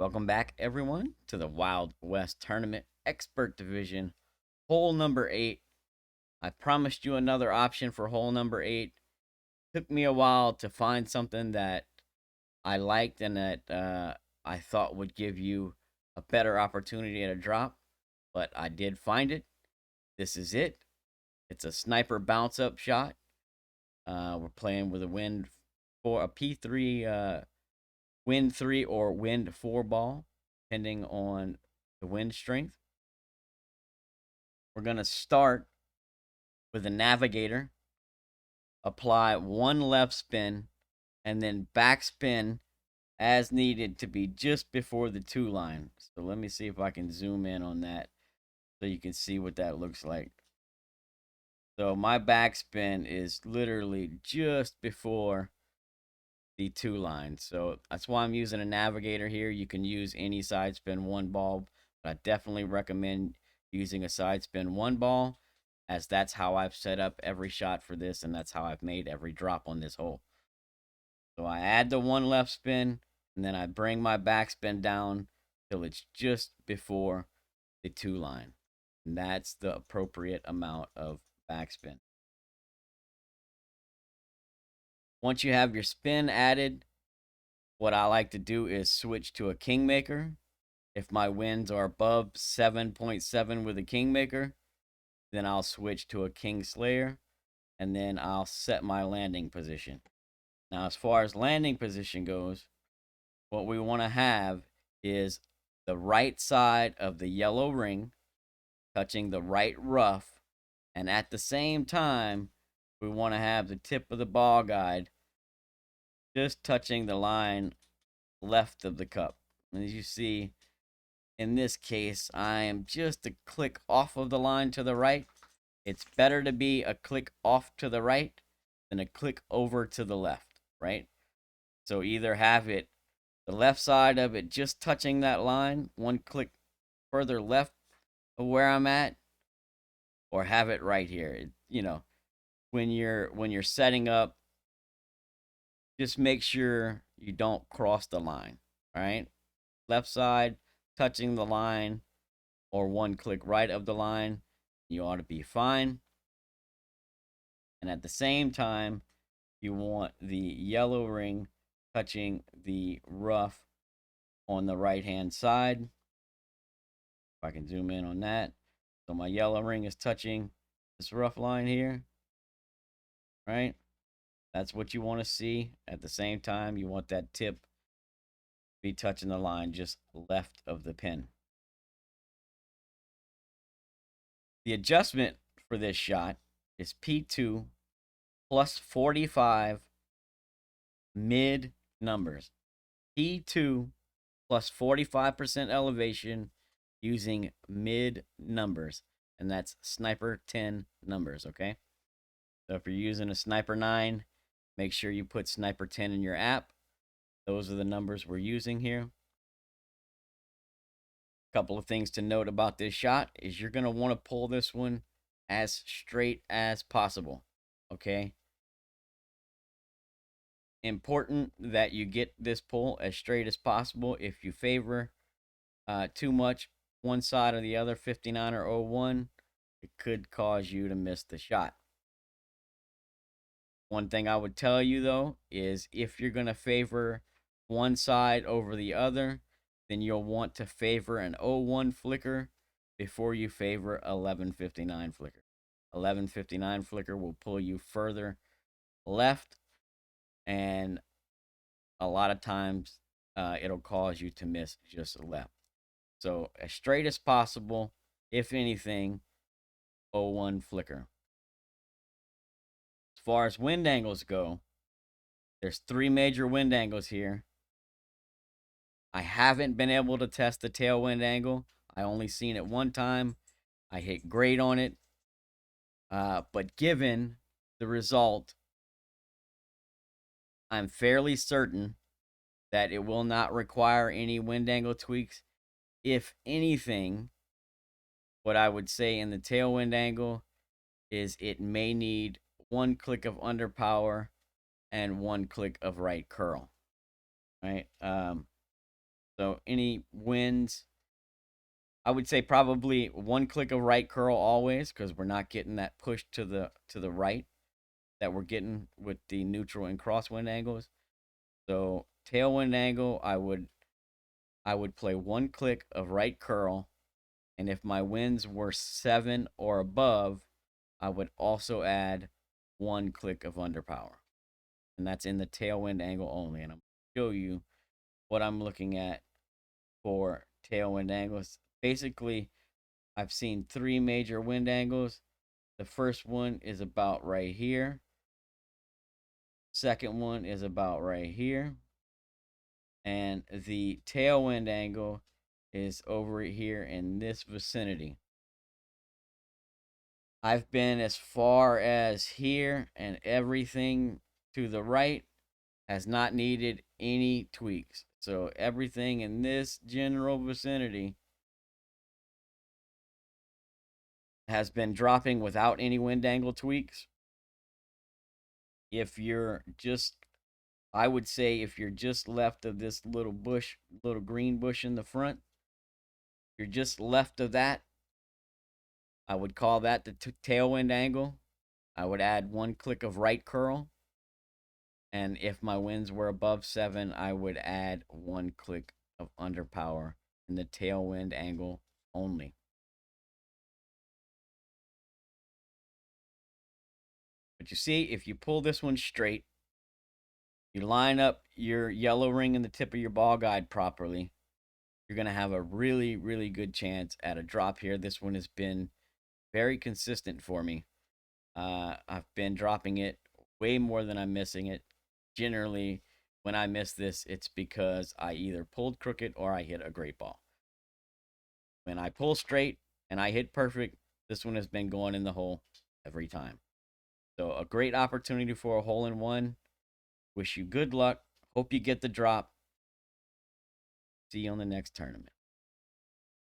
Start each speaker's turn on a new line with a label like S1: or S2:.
S1: Welcome back, everyone, to the Wild West Tournament Expert Division, hole number 8. I promised you another option for hole number 8. Took me a while to find something that I liked and that I thought would give you a better opportunity at a drop, but I did find it. This is it. It's a sniper bounce up shot. We're playing with a wind for a P3 wind 3 or wind 4 ball, depending on the wind strength. We're going to start with a navigator, apply one left spin, and then back spin as needed to be just before the 2 line. So let me see if I can zoom in on that so you can see what that looks like. So my backspin is literally just before the 2 line. So that's why I'm using a navigator here. You can use any side spin 1 ball, but I definitely recommend using a side spin 1 ball, as that's how I've set up every shot for this, and that's how I've made every drop on this hole. So I add the 1 left spin, and then I bring my backspin down till it's just before the 2 line. And that's the appropriate amount of backspin. Once you have your spin added, what I like to do is switch to a Kingmaker. If my winds are above 7.7 with a Kingmaker, then I'll switch to a Kingslayer, and then I'll set my landing position. Now, as far as landing position goes, what we want to have is the right side of the yellow ring touching the right rough, and at the same time, we want to have the tip of the ball guide just touching the line left of the cup. And as you see, in this case, I am just a click off of the line to the right. It's better to be a click off to the right than a click over to the left, right? So either have it, the left side of it just touching that line, 1 click further left of where I'm at, or have it right here. When you're setting up, just make sure you don't cross the line, all right? Left side touching the line or 1 click right of the line, you ought to be fine. And at the same time, you want the yellow ring touching the rough on the right hand side. If I can zoom in on that. So my yellow ring is touching this rough line here, right? That's what you want to see. At the same time, you want that tip be touching the line just left of the pin. The adjustment for this shot is P2 plus 45 mid numbers. P2 plus 45% elevation using mid numbers. And that's Sniper 10 numbers, okay? So if you're using a Sniper 9, make sure you put Sniper 10 in your app. Those are the numbers we're using here. A couple of things to note about this shot is you're going to want to pull this one as straight as possible, okay? Important that you get this pull as straight as possible. If you favor too much one side or the other, 59 or 01, it could cause you to miss the shot. One thing I would tell you, though, is if you're going to favor one side over the other, then you'll want to favor an 01 flicker before you favor 1159 flicker. 1159 flicker will pull you further left, and a lot of times it'll cause you to miss just left. So as straight as possible, if anything, 01 flicker. As far as wind angles go, there's 3 major wind angles here. I haven't been able to test the tailwind angle. I only seen it one time. I hit great on it. But given the result, I'm fairly certain that it will not require any wind angle tweaks. If anything, what I would say in the tailwind angle is it may need 1 click of underpower and 1 click of right curl, right? So any winds, I would say probably one click of right curl always, because we're not getting that push to the right that we're getting with the neutral and crosswind angles. So tailwind angle, I would play one click of right curl, and if my winds were 7 or above, I would also add one click of underpower. And that's in the tailwind angle only. And I'm going to show you what I'm looking at for tailwind angles. Basically, I've seen 3 major wind angles. The first one is about right here. Second one is about right here. And the tailwind angle is over here in this vicinity. I've been as far as here, and everything to the right has not needed any tweaks. So everything in this general vicinity has been dropping without any wind angle tweaks. If you're just, I would say if you're just left of this little bush, little green bush in the front, you're just left of that, I would call that the tailwind angle. I would add one click of right curl. And if my winds were above 7, I would add one click of underpower in the tailwind angle only. But you see, if you pull this one straight, you line up your yellow ring in the tip of your ball guide properly, you're going to have a really, really good chance at a drop here. This one has been very consistent for me. I've been dropping it way more than I'm missing it. Generally, when I miss this, it's because I either pulled crooked or I hit a great ball. When I pull straight and I hit perfect, this one has been going in the hole every time. So a great opportunity for a hole in one. Wish you good luck. Hope you get the drop. See you on the next tournament.